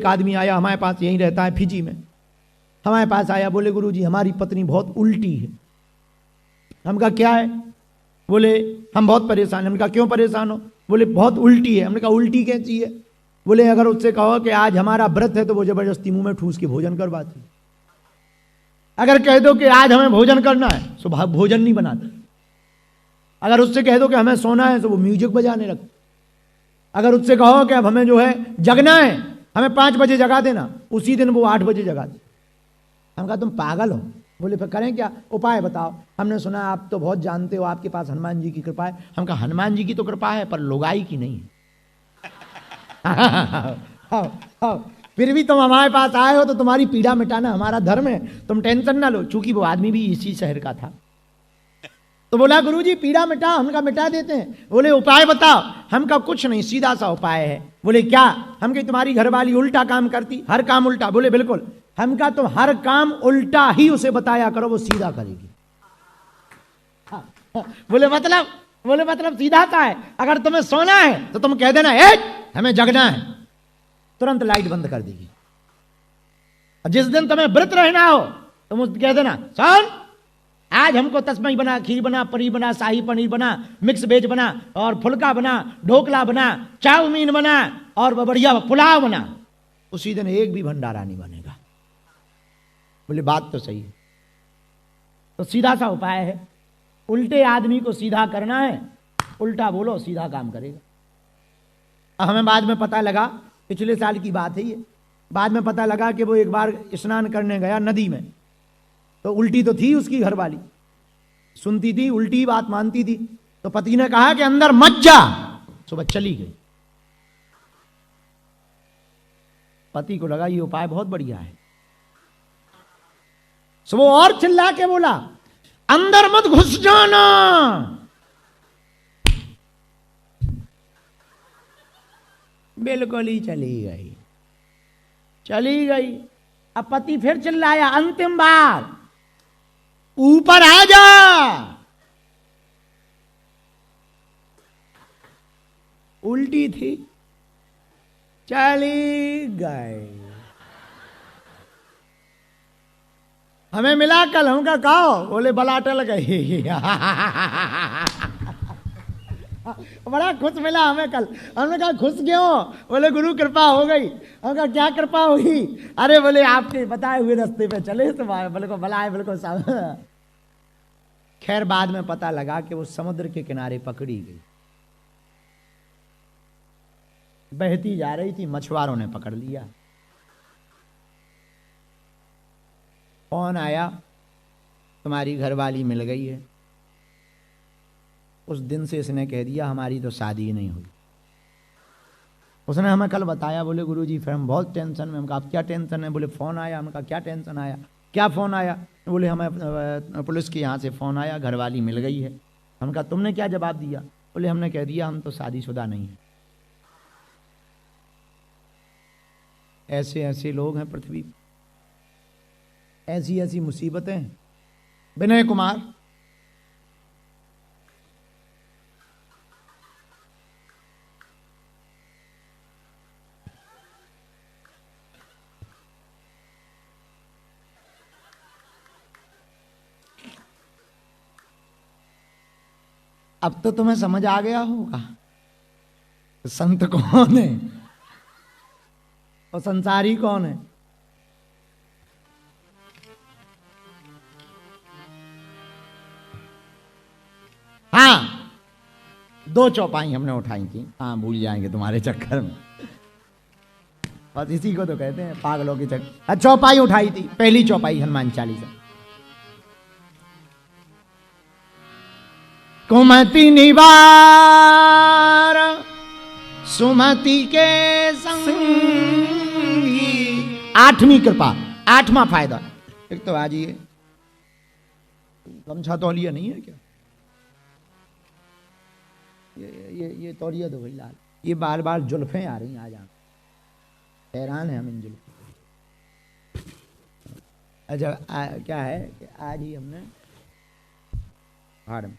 एक आदमी आया हमारे पास, यहीं रहता है फिजी में, हमारे पास आया, बोले गुरुजी हमारी पत्नी बहुत उल्टी है। हम कहा क्या है? बोले हम बहुत परेशान हैं। हमने कहा क्यों परेशान हो? बोले बहुत उल्टी है। हमने कहा उल्टी कैसी है? बोले अगर उससे कहो कि आज हमारा व्रत है तो वो जबरदस्ती मुंह में ठूस के भोजन करवाती। अगर कह दो कि आज हमें भोजन करना है तो भोजन नहीं बनाती। अगर उससे कह दो कि हमें सोना है तो वो म्यूजिक बजाने लगती। अगर उससे कहो कि अब हमें जो है जगना है, हमें 5 बजे जगा देना, उसी दिन वो 8 बजे जगा दे। हम कहा तुम पागल हो? बोले फिर करें क्या? उपाय बताओ। हमने सुना आप तो बहुत जानते हो, आपके पास हनुमान जी की कृपा है। हम कहा हनुमान जी की तो कृपा है पर लुगाई की नहीं है। फिर भी तुम हमारे पास आए हो तो तुम्हारी पीड़ा मिटाना हमारा धर्म है, तुम टेंशन ना लो। चूंकि वो आदमी भी इसी शहर का था, तो बोला गुरुजी पीड़ा मिटाओ। हम कहा मिटा देते हैं। बोले उपाय बताओ। हम कहा कुछ नहीं, सीधा सा उपाय है। बोले क्या? हम कहे तुम्हारी घरवाली उल्टा काम करती, हर काम उल्टा। बोले बिल्कुल। हम कहा तुम हर काम उल्टा ही उसे बताया करो, वो सीधा करेगी। बोले मतलब सीधा सा है, अगर तुम्हें सोना है तो तुम कह देना हमें जगना है, तुरंत लाइट बंद कर देगी। जिस दिन तुम्हें व्रत रहना हो तुम उसको कह देना सुन आज हमको तस्मई बना, खीर बना, पनीर बना, शाही पनीर बना, मिक्स वेज बना, और फुल्का बना, ढोकला बना, चाउमीन बना और बढ़िया पुलाव बना। उसी दिन एक भी भंडारा नहीं बनेगा। बोले बात तो सही है। तो सीधा सा उपाय है, उल्टे आदमी को सीधा करना है, उल्टा बोलो सीधा काम करेगा। हमें बाद में पता लगा, पिछले साल की बात है ये, बाद में पता लगा कि वो एक बार स्नान करने गया नदी में, तो उल्टी तो थी उसकी घरवाली, सुनती थी, उल्टी बात मानती थी। तो पति ने कहा कि अंदर मत जा, सुबह चली गई। पति को लगा ये उपाय बहुत बढ़िया है, सुबह और चिल्ला के बोला अंदर मत घुस जाना। बिल्कुल ही चली गई। अब पति फिर चिल्लाया अंतिम बार ऊपर आ जा। उल्टी थी, चली गई। हमें मिला कल, हम का कहो? बोले बलाटल गई। बड़ा खुश मिला हमें कल। हमने कहा खुश क्यों? बोले गुरु कृपा हो गई। हम कहा क्या कृपा हुई? अरे बोले आपके बताए हुए रास्ते पे चले तो बोले को बलाए, बोले को सब। खैर बाद में पता लगा कि वो समुद्र के किनारे पकड़ी गई, बहती जा रही थी, मछुआरों ने पकड़ लिया। फोन आया तुम्हारी घरवाली मिल गई है। उस दिन से इसने कह दिया हमारी तो शादी नहीं हुई। उसने हमें कल बताया, बोले गुरुजी फिर हम बहुत टेंशन में। हम कहा आप क्या टेंशन है? बोले फोन आया। हम कहा क्या टेंशन आया? क्या फोन आया? बोले हमें पुलिस के यहाँ से फोन आया, घरवाली मिल गई है। हम कहा तुमने क्या जवाब दिया? बोले हमने कह दिया हम तो शादीशुदा नहीं है। ऐसे ऐसे लोग हैं पृथ्वी, ऐसी ऐसी मुसीबतें। विनय कुमार अब तो तुम्हें समझ आ गया होगा संत कौन है और संसारी कौन है। हाँ 2 चौपाई हमने उठाई थी। हाँ भूल जाएंगे तुम्हारे चक्कर में, बस इसी को तो कहते हैं पागलों की चक्कर। चौपाई उठाई थी, पहली चौपाई हनुमान चालीसा। कुमति निवार सुमति के संगी। 8वीं कृपा, 8वां फायदा। एक तो आज ये गमछा तौलिया नहीं है क्या? ये तौलिया दो भाई लाल। ये बार बार जुल्फें आ रही आज, हैरान है हम इन जुल्फों। अच्छा क्या है कि आज ही हमने हाड़ में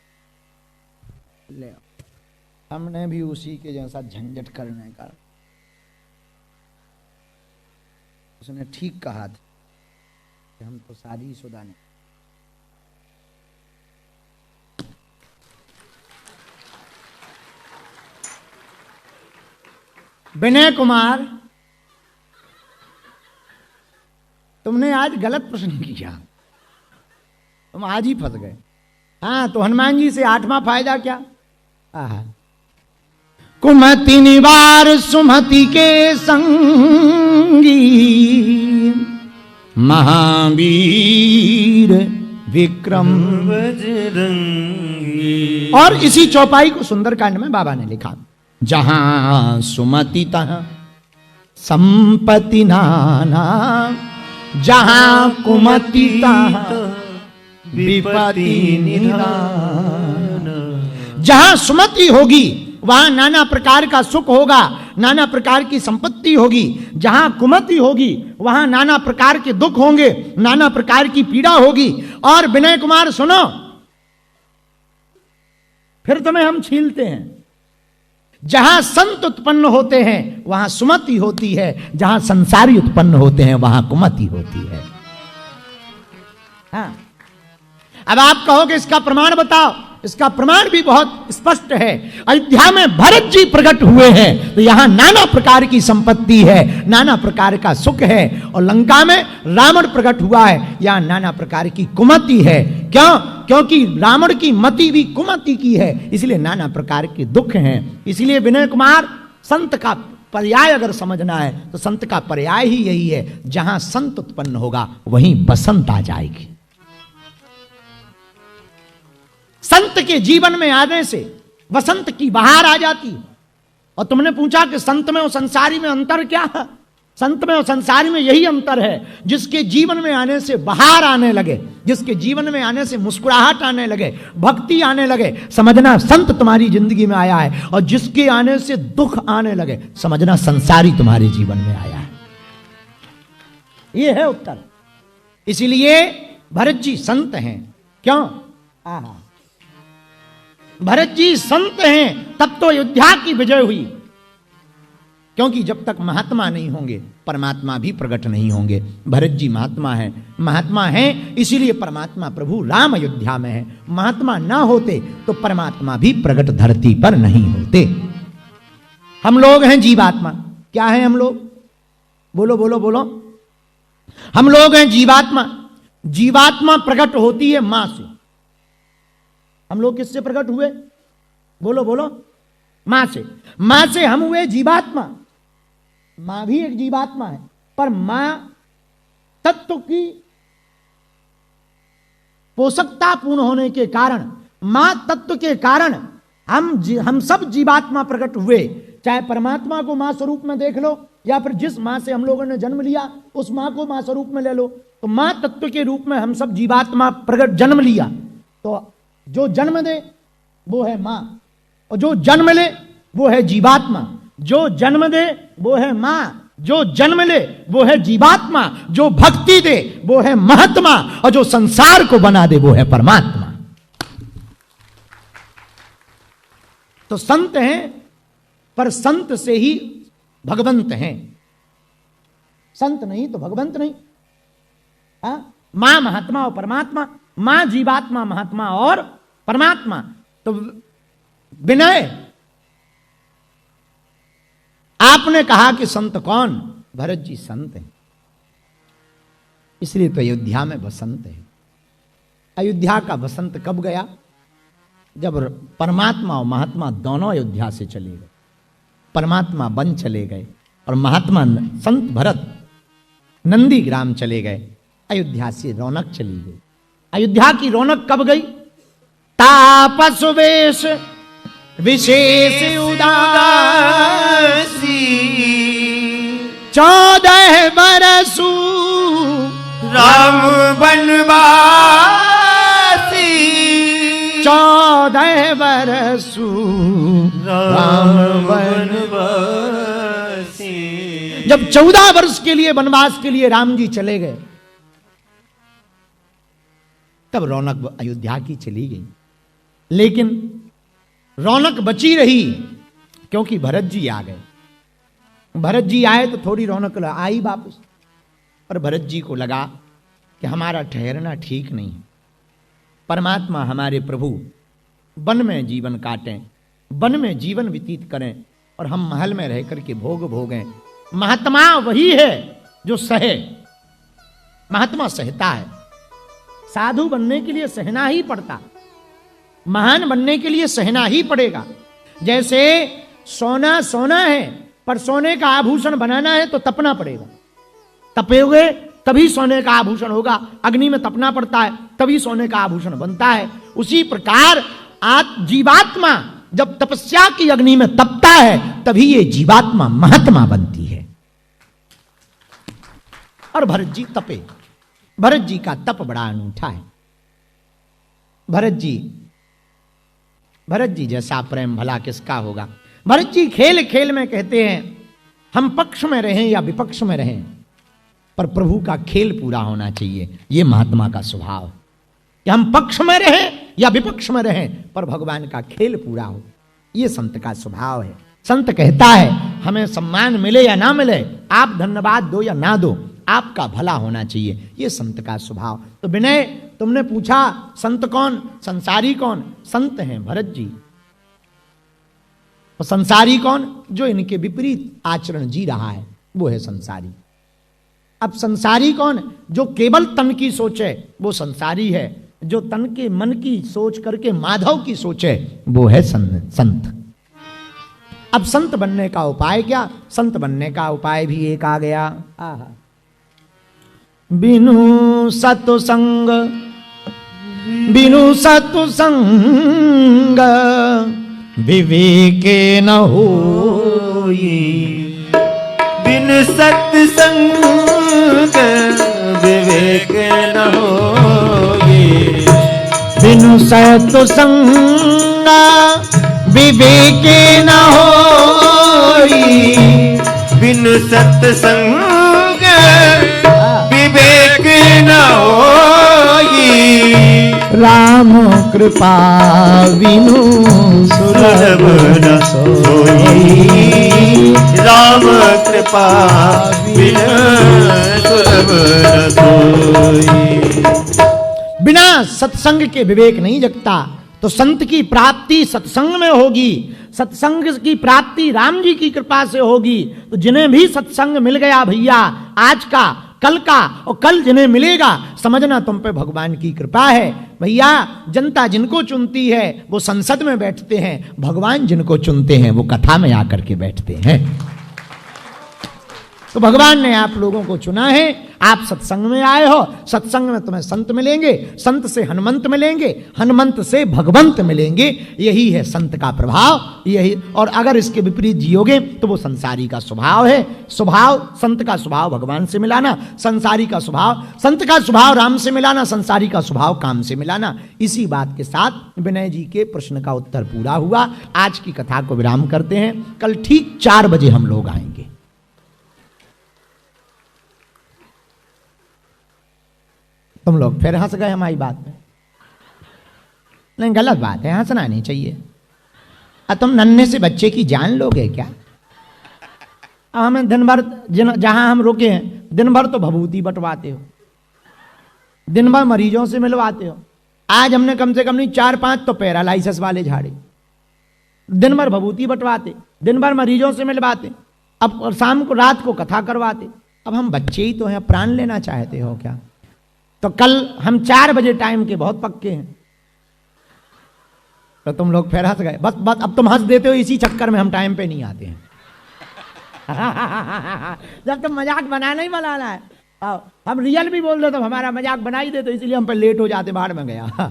ले, हमने भी उसी के जैसा झंझट करने का। उसने ठीक कहा था कि हम तो शादीशुदा नहीं। विनय कुमार, तुमने आज गलत प्रश्न किया, तुम आज ही फंस गए। हाँ, तो हनुमान जी से 8वां फायदा क्या? कुमति निवार सुमति के संगी, महावीर विक्रम बजरंगी। और इसी चौपाई को सुंदरकांड में बाबा ने लिखा, जहां सुमति तहां संपत्ति नाना, जहां कुमति तहां विपत्ति निधान। जहां सुमति होगी वहां नाना प्रकार का सुख होगा, नाना प्रकार की संपत्ति होगी। जहां कुमति होगी वहां नाना प्रकार के दुख होंगे, नाना प्रकार की पीड़ा होगी। और विनय कुमार सुनो, फिर तुम्हें हम छीलते हैं। जहां संत उत्पन्न होते हैं वहां सुमति होती है, जहां संसारी उत्पन्न होते हैं वहां कुमति होती है। हाँ, अब आप कहोगे इसका प्रमाण बताओ। इसका प्रमाण भी बहुत स्पष्ट है। अयोध्या में भरत जी प्रकट हुए हैं तो यहां नाना प्रकार की संपत्ति है, नाना प्रकार का सुख है। और लंका में रावण प्रकट हुआ है, यहां नाना प्रकार की कुमति है। क्यों? क्योंकि रावण की मति भी कुमति की है, इसलिए नाना प्रकार के दुख हैं। इसलिए विनय कुमार, संत का पर्याय अगर समझना है तो संत का पर्याय ही यही है, जहां संत उत्पन्न होगा वहीं बसंत आ जाएगी। संत के जीवन में आने से वसंत की बहार आ जाती है। और तुमने पूछा कि संत में और संसारी में अंतर क्या है? संत में और संसारी में यही अंतर है, जिसके जीवन में आने से बहार आने लगे, जिसके जीवन में आने से मुस्कुराहट आने लगे, भक्ति आने लगे, समझना संत तुम्हारी जिंदगी में आया है। और जिसके आने से दुख आने लगे, समझना संसारी तुम्हारे जीवन में आया है। यह है उत्तर। इसीलिए भरत जी संत हैं। क्यों? आहा, भरत जी संत हैं तब तो अयोध्या की विजय हुई। क्योंकि जब तक महात्मा नहीं होंगे परमात्मा भी प्रकट नहीं होंगे। भरत जी महात्मा हैं, महात्मा हैं इसीलिए परमात्मा प्रभु राम अयोध्या में है। महात्मा ना होते तो परमात्मा भी प्रकट धरती पर नहीं होते। हम लोग हैं जीवात्मा। क्या है हम लोग? बोलो बोलो बोलो। हम लोग हैं जीवात्मा। जीवात्मा प्रकट होती है मां से। हम लोग किससे प्रकट हुए? बोलो बोलो। मां से। मां से हम हुए जीवात्मा। मां भी एक जीवात्मा है, पर मां तत्व की पोषकता पूर्ण होने के कारण, मां तत्व के कारण हम सब जीवात्मा प्रकट हुए। चाहे परमात्मा को मां स्वरूप में देख लो, या फिर जिस मां से हम लोगों ने जन्म लिया उस मां को मां स्वरूप में ले लो, तो मां तत्व के रूप में हम सब जीवात्मा प्रकट जन्म लिया। तो जो जन्म दे वो है मां, और जो जन्म ले वो है जीवात्मा। जो जन्म दे वो है मां, जो जन्म ले वो है जीवात्मा, जो भक्ति दे वो है महात्मा, और जो संसार को बना दे वो है परमात्मा। तो संत हैं, पर संत से ही भगवंत हैं। संत नहीं तो भगवंत नहीं। मां महात्मा और परमात्मा, मां जीवात्मा महात्मा और परमात्मा। तो विनय, आपने कहा कि संत कौन? भरत जी संत हैं, इसलिए तो अयोध्या में बसंत है। अयोध्या का बसंत कब गया? जब परमात्मा और महात्मा दोनों अयोध्या से चले गए। परमात्मा वन चले गए और महात्मा संत भरत नंदीग्राम चले गए। अयोध्या से रौनक चली गई। अयोध्या की रौनक कब गई? तापस वेश विशेष उदासी, 14 बरसु राम बनवासी, 14 बरसु राम बनवासी। जब 14 वर्ष के लिए वनवास के लिए राम जी चले गए, तब रौनक अयोध्या की चली गई। लेकिन रौनक बची रही क्योंकि भरत जी आ गए। भरत जी आए तो थोड़ी रौनक आई वापस। और भरत जी को लगा कि हमारा ठहरना ठीक नहीं है। परमात्मा हमारे प्रभु वन में जीवन काटें, वन में जीवन व्यतीत करें और हम महल में रह करके भोग भोगें। महात्मा वही है जो सहे। महात्मा सहता है। साधु बनने के लिए सहना ही पड़ता, महान बनने के लिए सहना ही पड़ेगा। जैसे सोना सोना है, पर सोने का आभूषण बनाना है तो तपना पड़ेगा। तपेगे तभी सोने का आभूषण होगा। अग्नि में तपना पड़ता है तभी सोने का आभूषण बनता है। उसी प्रकार जीवात्मा जब तपस्या की अग्नि में तपता है तभी ये जीवात्मा महात्मा बनती है। और भरत जी तपे। भरत जी का तप बड़ा अनूठा है। भरत जी जैसा प्रेम भला किसका होगा। भरत जी खेल खेल में कहते हैं हम पक्ष में रहें या विपक्ष में रहें, पर प्रभु का खेल पूरा होना चाहिए। यह महात्मा का स्वभाव है कि हम पक्ष में रहें या विपक्ष में रहें, पर भगवान का खेल पूरा हो। यह संत का स्वभाव है। संत कहता है हमें सम्मान मिले या ना मिले, आप धन्यवाद दो या ना दो, आपका भला होना चाहिए। यह संत का स्वभाव। तो विनय, तुमने पूछा संत कौन, संसारी कौन? संत हैं भरत जी। और संसारी कौन? जो इनके विपरीत आचरण जी रहा है वो है संसारी। अब संसारी कौन? जो केवल तन की सोचे वो संसारी है। जो तन के मन की सोच करके माधव की सोचे वो है संत। अब संत बनने का उपाय क्या? संत बनने का उपाय भी एक आ गया। बिनु सत्संग, बिनु सत्संग विवेके न होई। बिन सत्संग विवेक न होई। बिनु सत्संग विवेके न होई। बिन सत्संग विवेक न होई। राम कृपा बिनु सुलभ न सोई। राम कृपा बिनु सुलभ न सोई। बिना सत्संग के विवेक नहीं जगता। तो संत की प्राप्ति सत्संग में होगी। सत्संग की प्राप्ति राम जी की कृपा से होगी। तो जिन्हें भी सत्संग मिल गया भैया, आज का कल का और कल जिन्हें मिलेगा, समझना तुम पे भगवान की कृपा है। भैया जनता जिनको चुनती है वो संसद में बैठते हैं, भगवान जिनको चुनते हैं वो कथा में आकर के बैठते हैं। तो भगवान ने आप लोगों को चुना है, आप सत्संग में आए हो। सत्संग में तुम्हें संत मिलेंगे, संत से हनुमंत मिलेंगे, हनुमंत से भगवंत मिलेंगे। यही है संत का प्रभाव। यही, और अगर इसके विपरीत जियोगे तो वो संसारी का स्वभाव है। स्वभाव संत का स्वभाव भगवान से मिलाना, संसारी का स्वभाव, संत का स्वभाव राम से मिलाना, संसारी का स्वभाव काम से मिलाना। इसी बात के साथ विनय जी के प्रश्न का उत्तर पूरा हुआ। आज की कथा को विराम करते हैं। कल ठीक 4 बजे हम लोग आएंगे। तुम लोग फिर हंस गए हमारी बात में। नहीं, गलत बात है, हंसना नहीं चाहिए। तुम नन्हे से बच्चे की जान लोगे क्या? हमें दिन भर जहां हम रुके हैं दिन भर तो भभूति बंटवाते हो, दिन भर मरीजों से मिलवाते हो। आज हमने कम से कम नहीं 4-5 तो पैरालाइसिस वाले झाड़े। दिन भर भभूति बंटवाते, दिन भर मरीजों से मिलवाते, अब शाम को रात को कथा करवाते। अब हम बच्चे ही तो हैं, प्राण लेना चाहते हो क्या? तो कल हम 4 बजे टाइम के बहुत पक्के हैं। तो तुम लोग फिर हंस गए। बस अब तुम हंस देते हो, इसी चक्कर में हम टाइम पे नहीं आते हैं। जब तुम मजाक बनाना ही बनाना है, हम रियल भी बोल दो तो हमारा मजाक बना ही देते, इसलिए हम पे लेट हो जाते, बाहर में गया।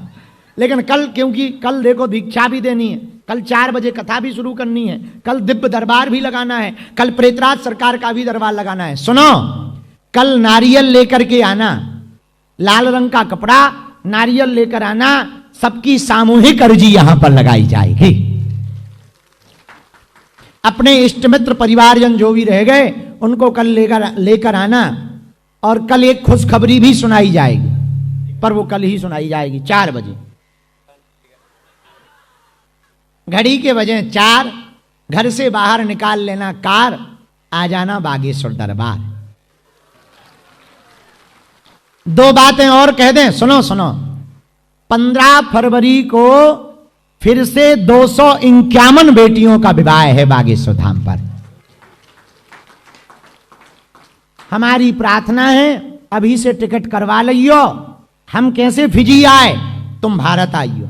लेकिन कल, क्योंकि कल देखो दीक्षा भी देनी है, कल 4 बजे कथा भी शुरू करनी है, कल दिव्य दरबार भी लगाना है, कल प्रेतराज सरकार का भी दरबार लगाना है। सुनो, कल नारियल लेकर के आना, लाल रंग का कपड़ा, नारियल लेकर आना। सबकी सामूहिक अर्जी यहां पर लगाई जाएगी। अपने इष्ट मित्र परिवारजन जो भी रह गए उनको कल लेकर आना। और कल एक खुशखबरी भी सुनाई जाएगी, पर वो कल ही सुनाई जाएगी 4 बजे। घड़ी के बजे 4, घर से बाहर निकाल लेना कार, आ जाना बागेश्वर दरबार। दो बातें और कह दें, सुनो सुनो। 15 फरवरी को फिर से 251 बेटियों का विवाह है बागेश्वर धाम पर। हमारी प्रार्थना है अभी से टिकट करवा लियो। हम कैसे फिजी आए, तुम भारत आइयो।